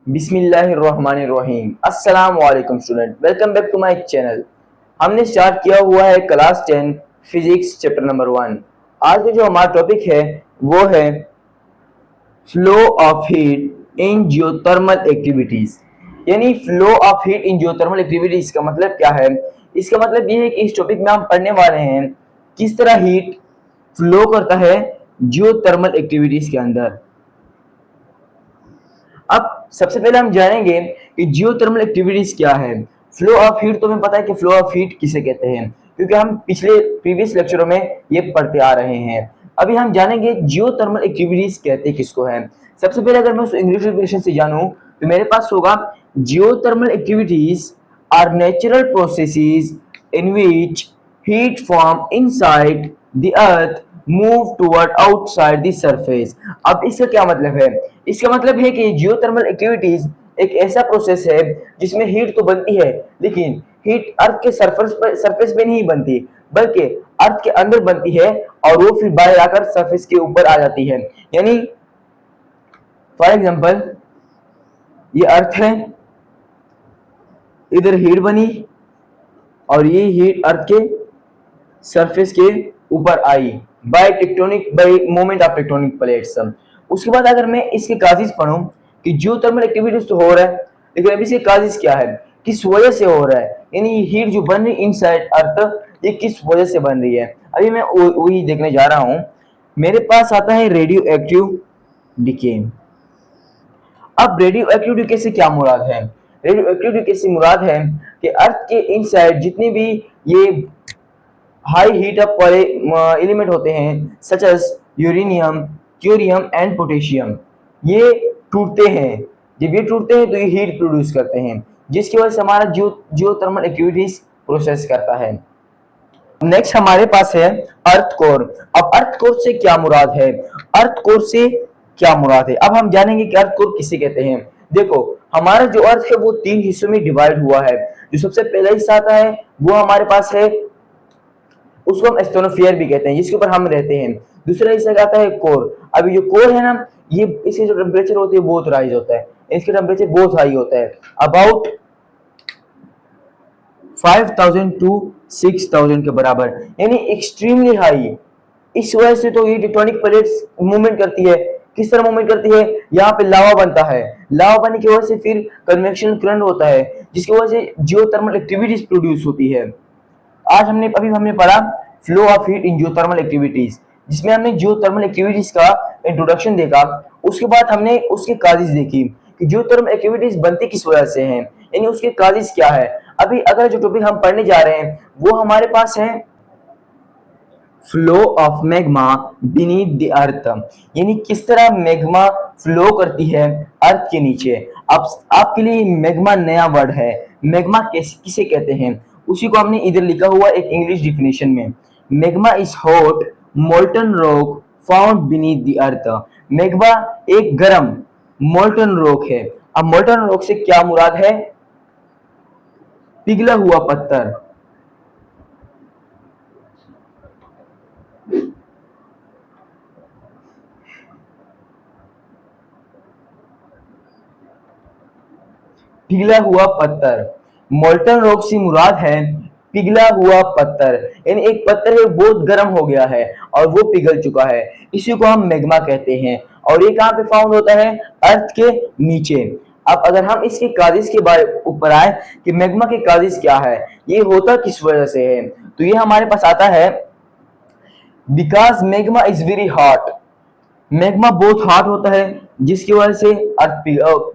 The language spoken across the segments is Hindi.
बिस्मिल्लाहिर्रहमानिर्रहीम। अस्सलाम वालेकुम student, welcome back to my channel. हमने स्टार्ट किया हुआ है क्लास 10 फिजिक्स चैप्टर नंबर 1। आज का जो हमारा टॉपिक है वो है flow of heat in geothermal activities. यानी flow of heat in geothermal activities का मतलब क्या है? इसका मतलब ये है कि इस टॉपिक में हम पढ़ने वाले हैं किस तरह हीट फ्लो करता है जियोथर्मल एक्टिविटीज के अंदर। अब सबसे पहले हम जानेंगे कि जियोथर्मल एक्टिविटीज क्या है। फ्लो ऑफ हीट तो हमें पता है कि फ्लो ऑफ हीट किसे कहते हैं, क्योंकि हम प्रीवियस लेक्चरों में ये पढ़ते आ रहे हैं। अभी हम जानेंगे जियोथर्मल एक्टिविटीज कहते किसको है। सबसे पहले अगर मैं उस इंग्लिश डेफिनेशन से जानूं तो मेरे पास होगा geothermal activities are natural processes in which heat form inside the earth move toward outside the surface। अब इसका क्या मतलब है? इसका मतलब है कि जियोथर्मल एक्टिविटीज एक ऐसा प्रोसेस है जिसमें हीट तो बनती है, लेकिन हीट अर्थ के सरफेस पे नहीं बनती, बल्कि अर्थ के अंदर बनती है और वो फिर बाहर आकर सरफेस के ऊपर आ जाती है। यानी फॉर एग्जांपल ये अर्थ है, इधर हीट बनी और ये हीट अर्थ के सरफेस के ऊपर आई by movement of tectonic plates. उसके बाद अगर मैं इसके काजिज पढ़ूं कि जियोथर्मल एक्टिविटीज तो हो रहा है, लेकिन अभी इसके काजिज क्या है, किस वजह से हो रहा है, यानी हीट जो बन रही इनसाइड अर्थ ये किस वजह से बन रही है। अभी मैं वही देखने जा रहा हूं। मेरे पास आता है रेडियो एक्टिव डिके। अब रेडियो एक्टिव डिके से क्या मुराद है? रेडियो एक्टिव डिके से मुराद है कि अर्थ के इनसाइड जितने भी ये हाई हीट अप वाले एलिमेंट होते हैं such as uranium, curium and potassium, ये टूटते हैं। जब ये टूटते हैं तो ये हीट प्रोड्यूस करते हैं, जिसकी वजह से हमारा जियोथर्मल एक्टिविटीज प्रोसेस करता है। नेक्स्ट हमारे पास है अर्थ कोर। अब अर्थ कोर से क्या मुराद है? अर्थ कोर से क्या मुराद है अब हम जानेंगे कि अर्थ कोर किसे कहते हैं। देखो, हमारा जो अर्थ है वो 3 हिस्सों में डिवाइड हुआ है। जो सबसे पहला हिस्सा आता है वो हमारे पास है, उसको हम एस्ट्रोनोफियर भी कहते हैं, जिसके ऊपर हम रहते हैं। दूसरा हिस्सा क्या आता है? कोर। अभी जो कोर है ना, ये इसके जो टेम्परेचर होती है बहुत राइज होता है, इसके टेम्परेचर बहुत हाई होता है, अबाउट 5000 टू 6000 के बराबर, यानी एक्सट्रीमली हाई। इस वजह से तो ये टेक्टोनिक प्लेट्स मूवमेंट करती है। किस तरह मूवमेंट करती है? यहाँ पे लावा बनता है, लावा बनने की वजह से फिर कन्वेक्शन करंट होता है, जिसकी वजह से जियोथर्मल एक्टिविटीज प्रोड्यूस होती है। आज हमने पढ़ा flow of heat in geothermal activities, जिसमें हमने जियोथर्मल एक्टिविटीज का इंट्रोडक्शन देखा। उसके बाद हमने उसके काजिज देखी कि जियोथर्मल एक्टिविटीज बनती किस वजह से हैं, यानी उसके काजिज क्या है। अभी अगला जो टॉपिक हम पढ़ने जा रहे हैं वो हमारे पास है flow of magma beneath the earth, यानी किस तरह मैग्मा फ्लो करती है अर्थ के नीचे। अब आपके लिए मैग्मा नया वर्ड है। मैग्मा किसे कहते हैं उसी को हमने इधर लिखा हुआ एक इंग्लिश डिफिनेशन में। Magma is hot molten rock found beneath the earth. Magma एक गर्म मोल्टन रॉक है। अब मोल्टन रॉक से क्या मुराद है? पिघला हुआ पत्थर। पिघला हुआ पत्थर, मोल्टन रॉक से मुराद है पिघला हुआ पत्थर, यानी एक पत्थर है बहुत गर्म हो गया है और वो पिघल चुका है, इसी को हम मैग्मा कहते हैं। और ये कहाँ पे फाउंड होता है? अर्थ के नीचे। अब अगर हम इसके काजिज के बारे ऊपर आए कि मैग्मा के काजिज क्या है, ये होता किस वजह से है, तो ये हमारे पास आता है because magma is very hot. Magma बहुत हॉट होता है, जिसकी वजह से अर्थ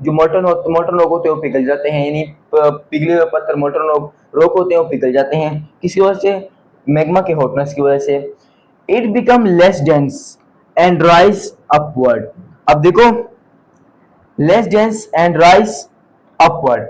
जो मोल्टन रॉक होते हैं वो पिघल जाते हैं, यानी पिघले हुए पत्थर मोल्टन रॉक होते हैं वो पिघल जाते हैं। किसकी वजह से? मैग्मा के हॉटनेस की वजह से। It become less dense and rise upward. अब देखो, less dense and rise upward,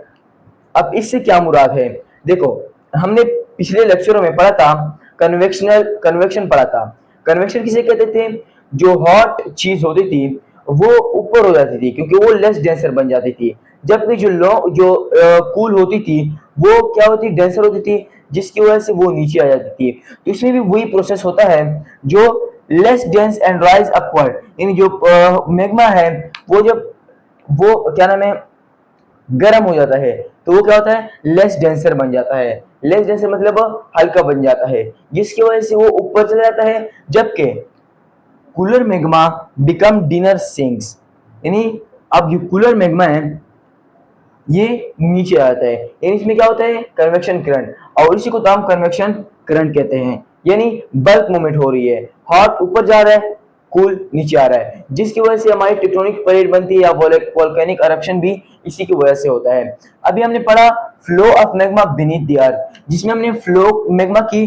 अब इससे क्या मुराद है? देखो, हमने पिछले लेक्चरों में पढ़ा था कन्वेक्शन पढ़ा था। कन्वेक्शन किसे कहते थे? जो हॉट चीज होती थी वो ऊपर हो जाती थी क्योंकि वो लेस डेंसर बन जाती थी, जबकि जो कूल होती थी वो क्या होती? डेंसर होती थी, जिसकी वजह से वो नीचे आ जाती थी। तो इसमें भी वही प्रोसेस होता है, जो less dense and rise upward, यानी जो मैग्मा है वो जब वो क्या नाम है गर्म हो जाता है तो वो क्या होता है, लेस डेंसर बन जाता है। लेस डेंसर मतलब हल्का बन जाता है, जिसकी वजह से वो ऊपर चला जाता है। जबकि cooler magma become dinner sinks, यानी अब जो कूलर मैग्मा है ये नीचे आता है, यानी इसमें क्या होता है, कन्वेक्शन करंट, और इसी को तो हम कन्वेक्शन करंट कहते हैं। यानी बल्क मूवमेंट हो रही है, हॉट ऊपर जा रहा है, कूल नीचे आ रहा है, जिसकी वजह से हमारी टेक्टोनिक प्लेट बनती है या वोल्केनिक eruption भी इसी की वजह से होता है। अभी हमने पढ़ा flow of magma beneath the earth, जिसमें हमने फ्लो मैग्मा की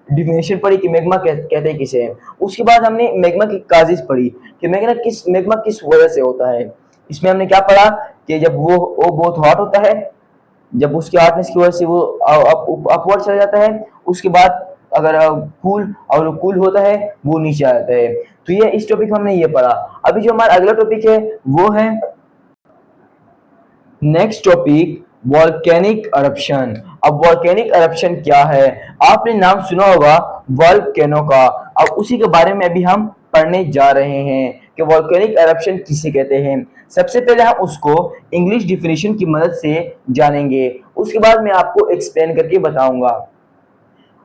डिफिनेशन पढ़ी कि मैग्मा कहते हैं किसे है। उसके बाद हमने मैग्मा की काजेस पढ़ी कि मैग्मा किस वजह से होता है। इसमें हमने क्या पढ़ा कि जब वो बहुत हॉट होता है, जब उसकी हॉटनेस की वजह से वो अपवर्ड चला जाता है, उसके बाद अगर कूल और कूल होता है वो नीचे आ जाता है। तो ये इस टॉपिक में हमने ये पढ़ा। अभी जो हमारा अगला टॉपिक है वो है नेक्स्ट टॉपिक वॉल्केनिक eruption। अब वॉल्केनिक eruption क्या है, आपने नाम सुना होगा वॉल्केनो का। अब उसी के बारे में अभी हम पढ़ने जा रहे हैं कि वॉल्केनिक eruption किसे कहते हैं। सबसे पहले हम उसको इंग्लिश डिफिनेशन की मदद से जानेंगे, उसके बाद मैं आपको एक्सप्लेन करके बताऊंगा।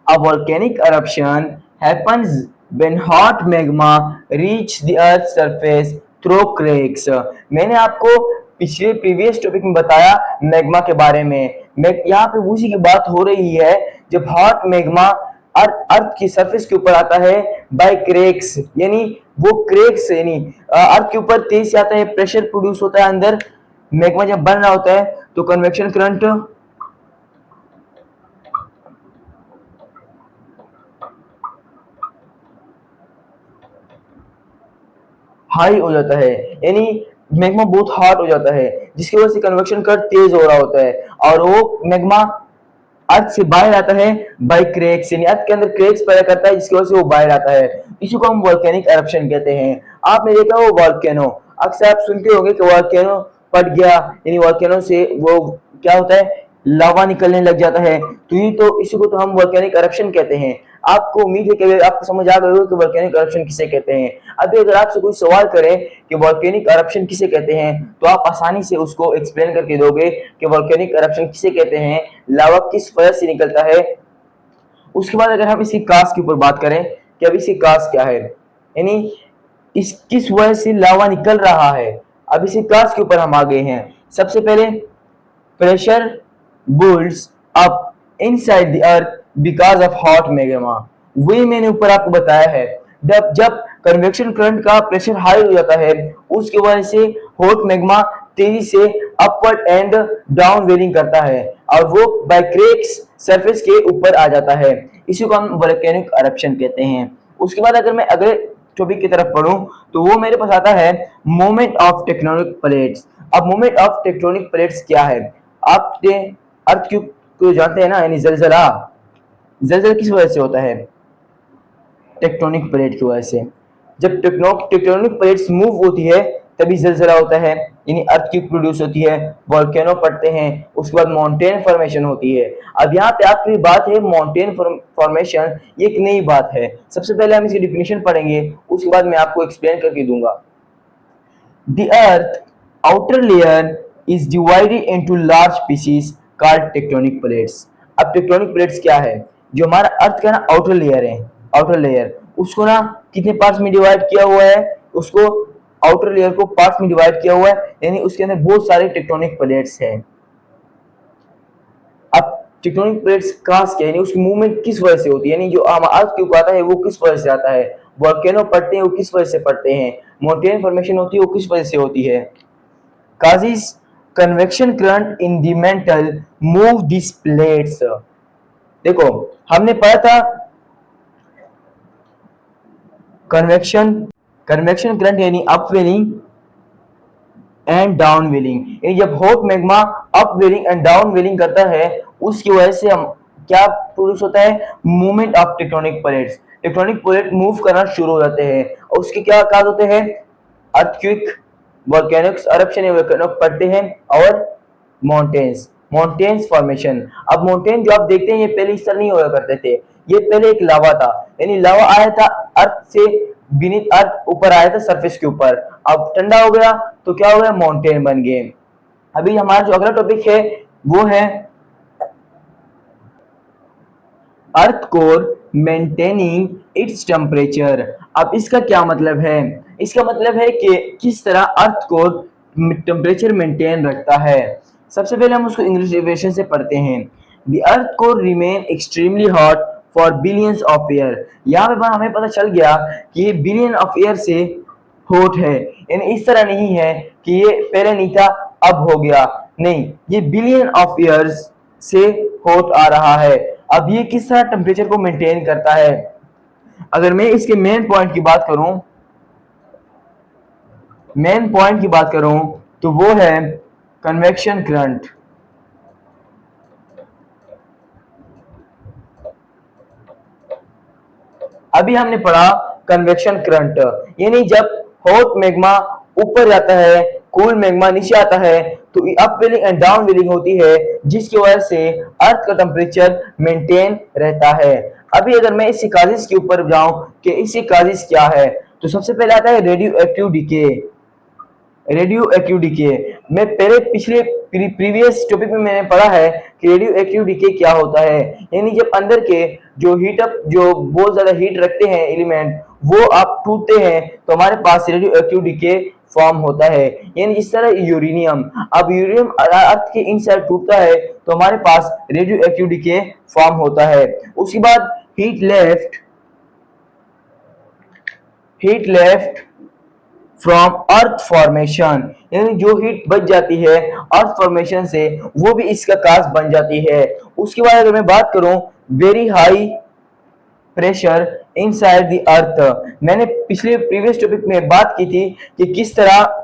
A volcanic eruption happens when hot magma reach the earth's surface through cracks। मैंने आपको पिछले प्रीवियस टॉपिक में बताया मैग्मा के बारे में। यहाँ पे उसी की बात हो रही है जब हॉट मैग्मा अर्थ की सरफेस के ऊपर आता है बाय क्रेक्स, यानी वो क्रेक्स यानी अर्थ के ऊपर तेज से आता है, प्रेशर प्रोड्यूस होता है अंदर। मैग्मा जब बन रहा होता है तो कन्वेक्शन करंट हाई हो जाता है, यानी मैग्मा बहुत हॉट हो जाता है, जिसकी वजह से कन्वेक्शन करंट तेज हो रहा होता है और वो मैग्मा अर्थ से बाहर आता है बाय क्रेक्स, यानी अर्थ के अंदर क्रेक्स पैदा करता है, जिसकी वजह से वो बाहर आता है। इसी को हम वॉल्केनिक eruption कहते हैं। आपने देखा वो वॉल्केनो, अक्सर आप सुनते होंगे कि वॉल्केनो फट गया, यानी वॉल्केनो से वो क्या होता है, लावा निकलने लग जाता है। तो इसी को तो हम वॉल्केनिक eruption कहते हैं। आपको उम्मीद है कि आपको समझ आ गई हो कि वॉल्केनिक eruption किसे कहते हैं। अभी अगर आपसे कोई सवाल करे कि वॉल्केनिक eruption किसे कहते हैं तो आप आसानी से उसको एक्सप्लेन करके दोगे कि वॉल्केनिक eruption किसे कहते हैं, लावा किस वजह से निकलता है। उसके बाद अगर हम इसकी काज के ऊपर बात करें कि अब इसकी काज क्या है, यानी इस किस वजह से लावा निकल रहा है, अब इसी काज के ऊपर हम आ गए हैं। सबसे पहले pressure builds up inside the earth because of hot magma. वही मैंने ऊपर आपको बताया है, जब कन्वेक्शन करंट का प्रेशर हाई हो जाता है उसकी वजह से हॉट मैग्मा तेजी से अपवर्ड एंड डाउन वेलिंग करता है और वो बाय क्रेक्स सरफेस के ऊपर आ जाता है। इसी को हम वोल्केनिक eruption कहते हैं। उसके बाद अगर मैं अगले टॉपिक की तरफ पढ़ूं तो वो मेरे पास आता है मूवमेंट ऑफ टेक्टोनिक प्लेट्स। अब मूवमेंट ऑफ टेक्टोनिक प्लेट्स क्या है, आपने अर्थ को जानते हैं ना, यानी जलजला। जलजला किस वजह से होता है, टेक्टोनिक प्लेट की वजह से। जब टेक्टोनिक प्लेट्स मूव होती है तभी जलजला होता है, यानी अर्थक्वेक प्रोड्यूस होती है, वोल्केनो पड़ते हैं, उसके बाद माउंटेन फॉर्मेशन होती है। अब यहाँ पे आपकी बात है माउंटेन फॉर्मेशन, ये एक नई बात है। सबसे पहले हम इसकी डिफिनेशन पढ़ेंगे, उसके बाद मैं आपको एक्सप्लेन करके दूंगा। The earth outer layer is divided into large pieces called tectonic plates. अब टेक्टोनिक प्लेट्स क्या है, जो हमारा अर्थ का ना आउटर लेयर है, आउटर लेयर उसको ना कितने पार्ट्स में डिवाइड किया हुआ है, उसको आउटर लेयर को पार्ट्स में डिवाइड किया हुआ है, यानी उसके अंदर बहुत सारे टेक्टोनिक प्लेट्स हैं। अब टेक्टोनिक प्लेट्स कहां से, यानी उसकी मूवमेंट किस वजह से होती है, यानी जो अर्थ के ऊपर आता है वो किस वजह से आता है, वोल्केनो पड़ते हैं वो किस वजह से पड़ते हैं, माउंटेन फॉर्मेशन होती है वो किस वजह से होती है। causes convection current in the mantle move these plates। देखो हमने पढ़ा था कन्वेक्शन करंट यानी अपवेलिंग एंड डाउन वेलिंग, यानी जब hot magma upwelling and downwelling करता है उसकी वजह से हम क्या प्रोड्यूस होता है, movement of tectonic plates. Tectonic plate move करना शुरू हो जाते हैं और उसके क्या काज होते हैं, अर्थक्वेक, वोल्केनिक eruption या वोल्केनो पड़ते हैं और माउंटेन्स फॉर्मेशन। अब माउंटेन जो आप देखते हैं ये पहले इस तरह नहीं हुआ करते थे, ये पहले एक लावा था, यानी लावा आया था अर्थ से बीनीथ अर्थ ऊपर आया था सरफेस के ऊपर, अब ठंडा हो गया तो क्या हो गया, माउंटेन बन गए। अभी हमारा जो अगला टॉपिक है वो है earth core maintaining its temperature. अब इसका क्या मतलब है? इसका मतलब है कि किस तरह अर्थ कोर टेम्परेचर मेंटेन रखता है। सबसे पहले हम उसको इंग्लिश डेफिनेशन से पढ़ते हैं। The earth core remain extremely hot for billions of year. यहाँ पे हमें पता चल गया कि ये बिलियन ऑफ ईयर से हॉट है, यानी इस तरह नहीं है कि ये पहले नहीं था अब हो गया, नहीं, ये बिलियन ऑफ ईयर्स से हॉट आ रहा है। अब ये किस तरह टेम्परेचर को मेंटेन करता है? अगर मैं इसके मेन पॉइंट की बात करूं तो वो है कन्वेक्शन करंट। अभी हमने पढ़ा कन्वेक्शन करंट, यानी जब हॉट मैग्मा ऊपर जाता है, कूल मैग्मा नीचे आता है, तो अप वेलिंग एंड डाउन वेलिंग होती है, जिसकी वजह से अर्थ का टेम्परेचर मेंटेन रहता है। अभी अगर मैं इसकी काजिज के ऊपर जाऊं कि इसकी काजिज क्या है, तो सबसे पहले आता है radio active decay. Radio active decay मैं पहले पिछले प्रीवियस टॉपिक में मैंने पढ़ा है कि रेडियो एक्टिव डिके क्या होता है, यानी जब अंदर के जो हीट अप जो बहुत ज्यादा हीट रखते हैं एलिमेंट वो आप टूटते हैं तो हमारे पास रेडियो एक्टिव डिके फॉर्म होता है। यानी इस तरह यूरेनियम, अब यूरेनियम अर्थ के इनसाइड टूटता है तो हमारे पास रेडियो एक्टिव डिके फॉर्म होता है। उसके बाद heat left from earth formation, यानी जो हीट बच जाती है अर्थ फॉर्मेशन से वो भी इसका काज बन जाती है। उसके बाद अगर मैं बात करूं very high pressure inside the अर्थ, मैंने पिछले प्रीवियस टॉपिक में बात की थी कि किस तरह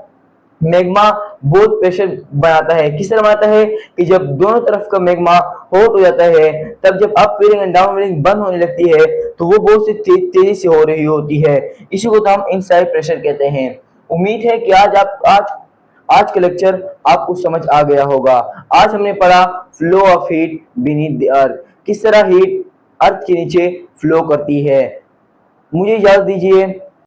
मैग्मा बहुत प्रेशर बनाता है। किस तरह बनाता है कि जब दोनों तरफ का मैग्मा हॉट हो जाता है, तब जब अप वेलिंग एंड डाउन वेलिंग बंद होने लगती है तो वो बहुत सी तेजी से हो रही होती है। इसी को तो हम इनसाइड प्रेशर कहते हैं। उम्मीद है कि आज का लेक्चर आपको समझ आ गया होगा। आज हमने पढ़ा flow of heat beneath the earth, किस तरह हीट अर्थ के नीचे फ्लो करती है। मुझे इजाजत दीजिए।